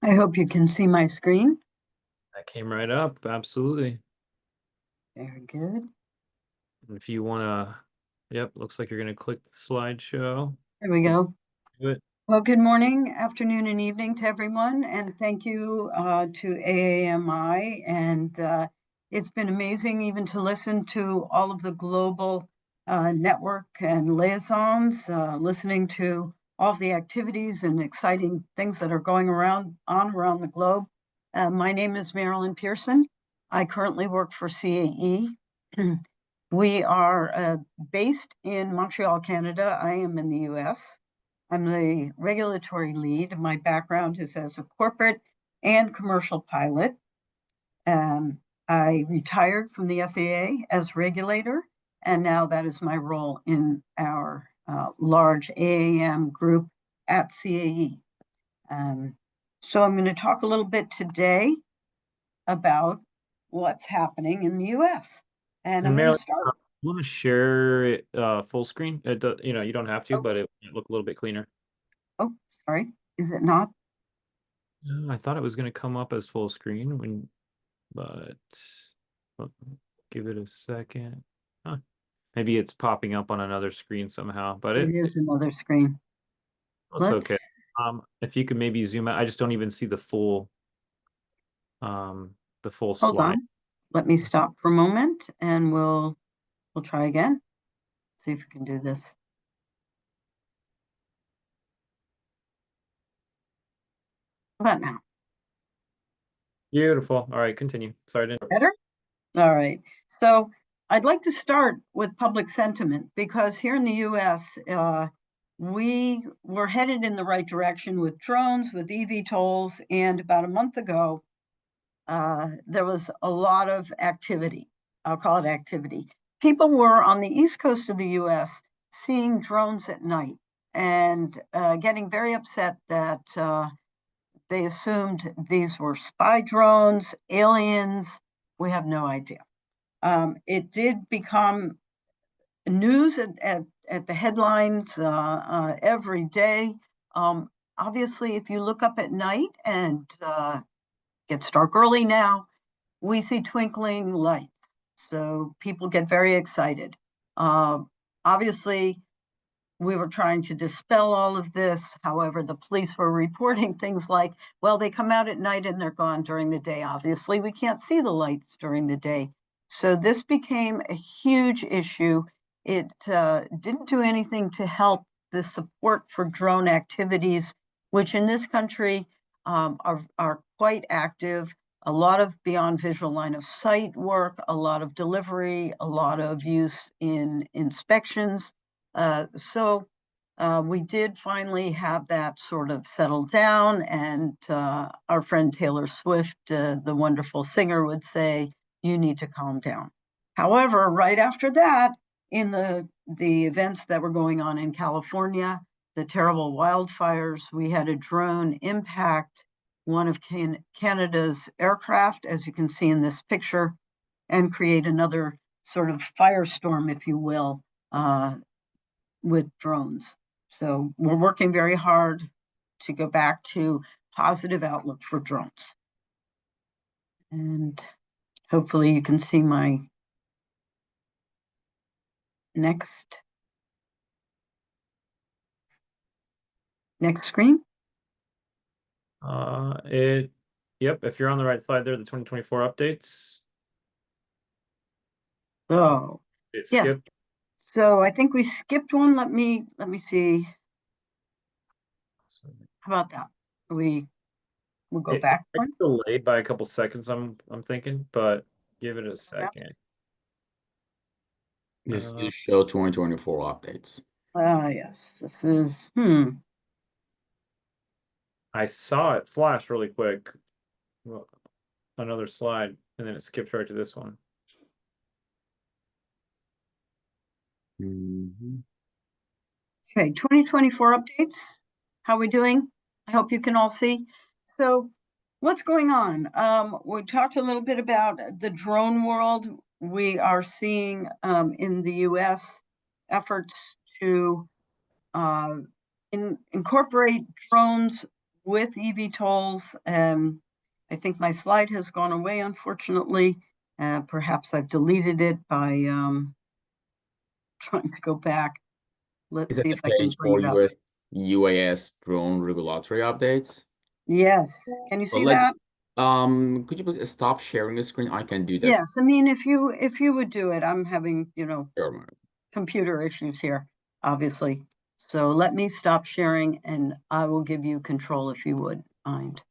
I hope you can see my screen. That came right up. Absolutely. Very good. And if you want to, yep, looks like you're going to click the slideshow. There we go. Do it. Well, good morning, afternoon, and evening to everyone. And thank you to AAMI. And it's been amazing even to listen to all of the global network and liaisons, listening to all of the activities and exciting things that are going around the globe. My name is Marilyn Pearson. I currently work for CAE. We are based in Montreal, Canada. I am in the US. I'm the regulatory lead. My background is as a corporate and commercial pilot. I retired from the FAA as regulator, and now that is my role in our large AAM group at CAE. So I'm going to talk a little bit today about what's happening in the US. And I'm going to Marilyn, start. you want to share it full screen? It does, you don't have to, Oh, but it might look a little bit cleaner. oh, sorry. Is it not? I thought it was going to come up as full screen but oh, give it a second. Huh. Maybe it's popping up on another screen somehow, but It it is another screen. looks Let's okay. If you could maybe zoom out, I just don't even see um, the full hold slide. on. Let me stop for a moment and we'll try again. See if we can do this. How about now? Beautiful. All right, continue. Sorry to. Better? All right. So I'd like to start with public sentiment because here in the US, we were headed in the right direction with drones, with eVTOLs, and about a month ago, there was a lot of activity. I'll call it activity. People were on the east coast of the US seeing drones at night and getting very upset that they assumed these were spy drones, aliens. We have no idea. It did become news at the headlines every day. Obviously, if you look up at night and gets dark early now, we see twinkling lights. So people get very excited. Obviously, we were trying to dispel all of this. However, the police were reporting things like, well, they come out at night and they're gone during the day. Obviously, we can't see the lights during the day. So this became a huge issue. It didn't do anything to help the support for drone activities, which in this country are quite active. A lot of beyond visual line of sight work, a lot of delivery, a lot of use in inspections. So we did finally have that sort of settled down, and our friend Taylor Swift, the wonderful singer, would say, "You need to calm down." However, right after that, in the events that were going on in California, the terrible wildfires, we had a drone impact one of Canada's aircraft, as you can see in this picture, and create another sort of firestorm, if you will, with drones. So we're working very hard to go back to positive outlook for drones. And hopefully you can see my next screen. Yep, if you're on the right slide there, the 2024 updates. So It yes, skipped. so I think we skipped one. Let me see. How about that? We'll go back It's one. delayed by a couple seconds, I'm thinking, but give it a Perhaps. second. This Uh, is show 2024 updates. Yes, this is, I saw it flash really quick. Well, another slide, and then it skipped right to this one. Okay, 2024 updates. How are we doing? I hope you can all see. So what's going on? We talked a little bit about the drone world. We are seeing in the US efforts to incorporate drones with eVTOLs. I think my slide has gone away, unfortunately. Perhaps I've deleted it by trying to go back. Let's Is it see the if I can page bring for it up. US UAS drone regulatory updates? Yes, can you But see that? could you please stop sharing the screen? I can do that. Yes, I mean, if you would do it, I'm having, Sure. computer issues here, obviously. So let me stop sharing and I will give you control if you would mind.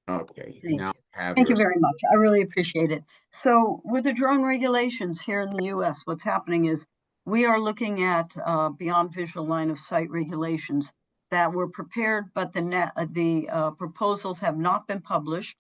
Okay, Thank now you. have Thank you your very much. I really appreciate it. So with the drone regulations here in the US, what's happening is we are looking at beyond visual line of sight regulations that were prepared, but the proposals have not been published,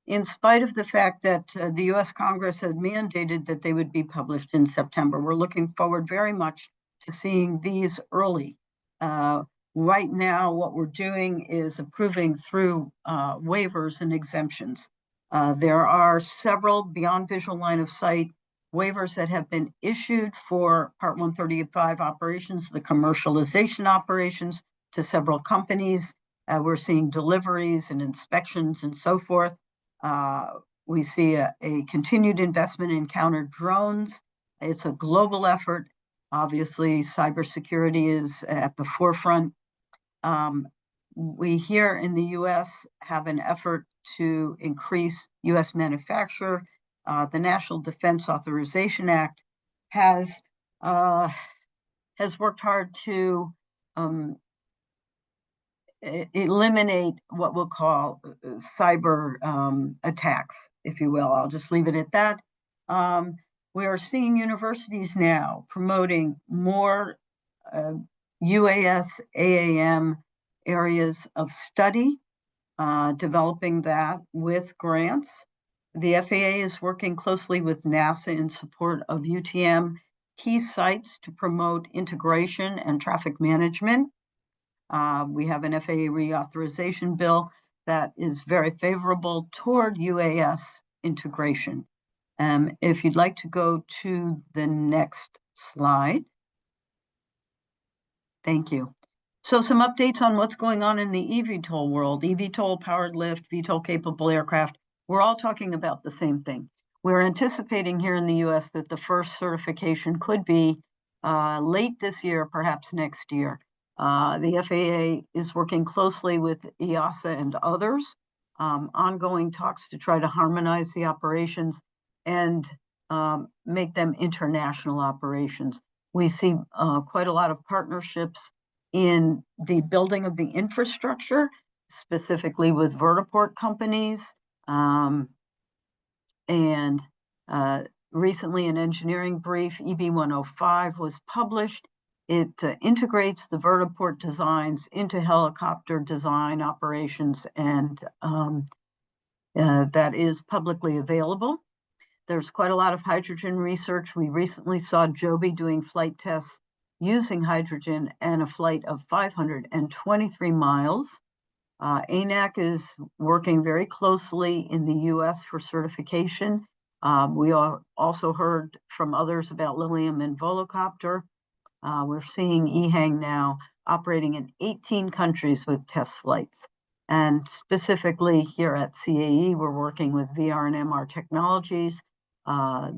in spite of the fact that the US Congress had mandated that they would be published in September. We're looking forward very much to seeing these early. Right now, what we're doing is approving through waivers and exemptions. There are several beyond visual line of sight waivers that have been issued for Part 135 operations, the commercialization operations, to several companies. We're seeing deliveries and inspections and so forth. We see a continued investment in counter drones. It's a global effort. Obviously, cybersecurity is at the forefront. We here in the US have an effort to increase US manufacture. The National Defense Authorization Act has worked hard to eliminate what we'll call cyber attacks, if you will. I'll just leave it at that. We are seeing universities now promoting more UAS, AAM areas of study, developing that with grants. The FAA is working closely with NASA in support of UTM key sites to promote integration and traffic management. We have an FAA reauthorization bill that is very favorable toward UAS integration. If you'd like to go to the next slide. Thank you. So some updates on what's going on in the eVTOL world. eVTOL, powered lift, VTOL capable aircraft. We're all talking about the same thing. We're anticipating here in the US that the first certification could be late this year, perhaps next year. The FAA is working closely with EASA and others, ongoing talks to try to harmonize the operations and make them international operations. We see quite a lot of partnerships in the building of the infrastructure, specifically with vertiport companies. Recently, an engineering brief, EB-105, was published. It integrates the vertiport designs into helicopter design operations, and that is publicly available. There's quite a lot of hydrogen research. We recently saw Joby doing flight tests using hydrogen and a flight of 523 miles. ANAC is working very closely in the US for certification. We also heard from others about Lilium and Volocopter. We're seeing EHang now operating in 18 countries with test flights. And specifically here at CAE, we're working with VR and MR technologies.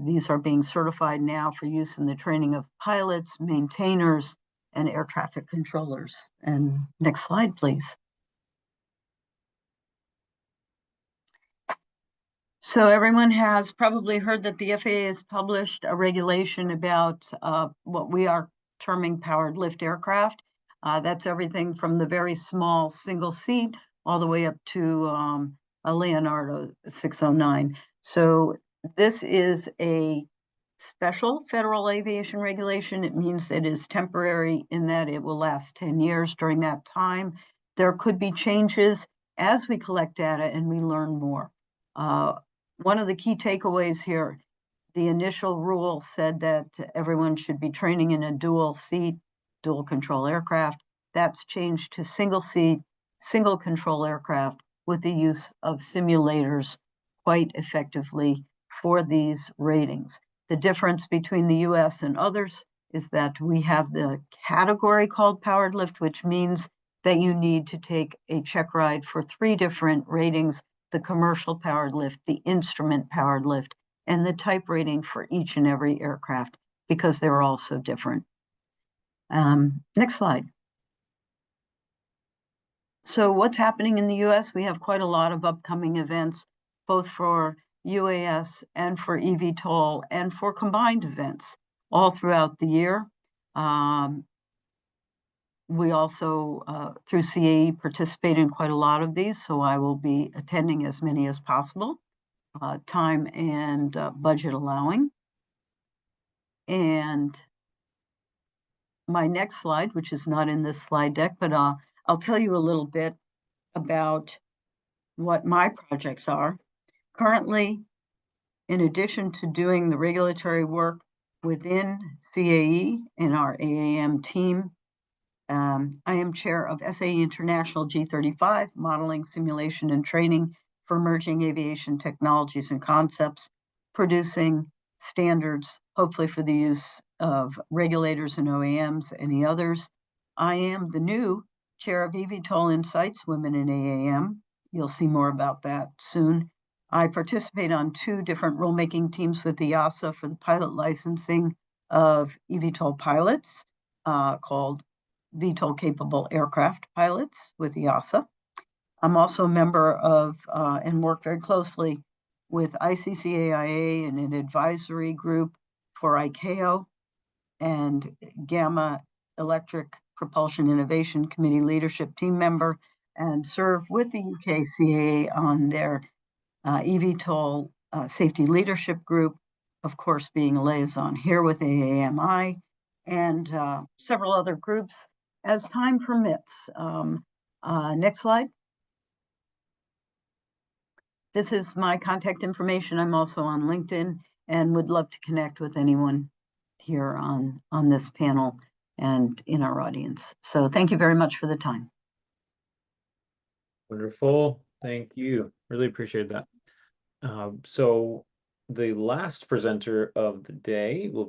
These are being certified now for use in the training of pilots, maintainers, and air traffic controllers. And next slide, please. So everyone has probably heard that the FAA has published a regulation about what we are terming powered lift aircraft. That's everything from the very small single seat all the way up to a Leonardo 609. So this is a special federal aviation regulation. It means it is temporary in that it will last 10 years. During that time, there could be changes as we collect data and we learn more. One of the key takeaways here, the initial rule said that everyone should be training in a dual seat, dual control aircraft. That's changed to single seat, single control aircraft with the use of simulators quite effectively for these ratings. The difference between the US and others is that we have the category called powered lift, which means that you need to take a check ride for 3 different ratings: the commercial powered lift, the instrument powered lift, and the type rating for each and every aircraft, because they're all so different. Next slide. So what's happening in the US? We have quite a lot of upcoming events, both for UAS and for eVTOL and for combined events all throughout the year. We also, through CAE, participate in quite a lot of these, so I will be attending as many as possible, time and budget allowing. And my next slide, which is not in this slide deck, but I'll tell you a little bit about what my projects are. Currently, in addition to doing the regulatory work within CAE and our AAM team, I am chair of FAE International G35, Modeling, Simulation, and Training for Emerging Aviation Technologies and Concepts, producing standards, hopefully for the use of regulators and OEMs, any others. I am the new chair of eVTOL Insights, Women in AAM. You'll see more about that soon. I participate on 2 different rulemaking teams with EASA for the pilot licensing of eVTOL pilots, called VTOL Capable Aircraft Pilots with EASA. I'm also a member of and work very closely with ICCAIA and an advisory group for ICAO and Gamma Electric Propulsion Innovation Committee leadership team member, and serve with the UK CAA on their eVTOL safety leadership group, of course, being a liaison here with AAMI and several other groups as time permits. Next slide. This is my contact information. I'm also on LinkedIn and would love to connect with anyone here on this panel and in our audience. So thank you very much for the time. Wonderful. Thank you. Really appreciate that. So the last presenter of the day will be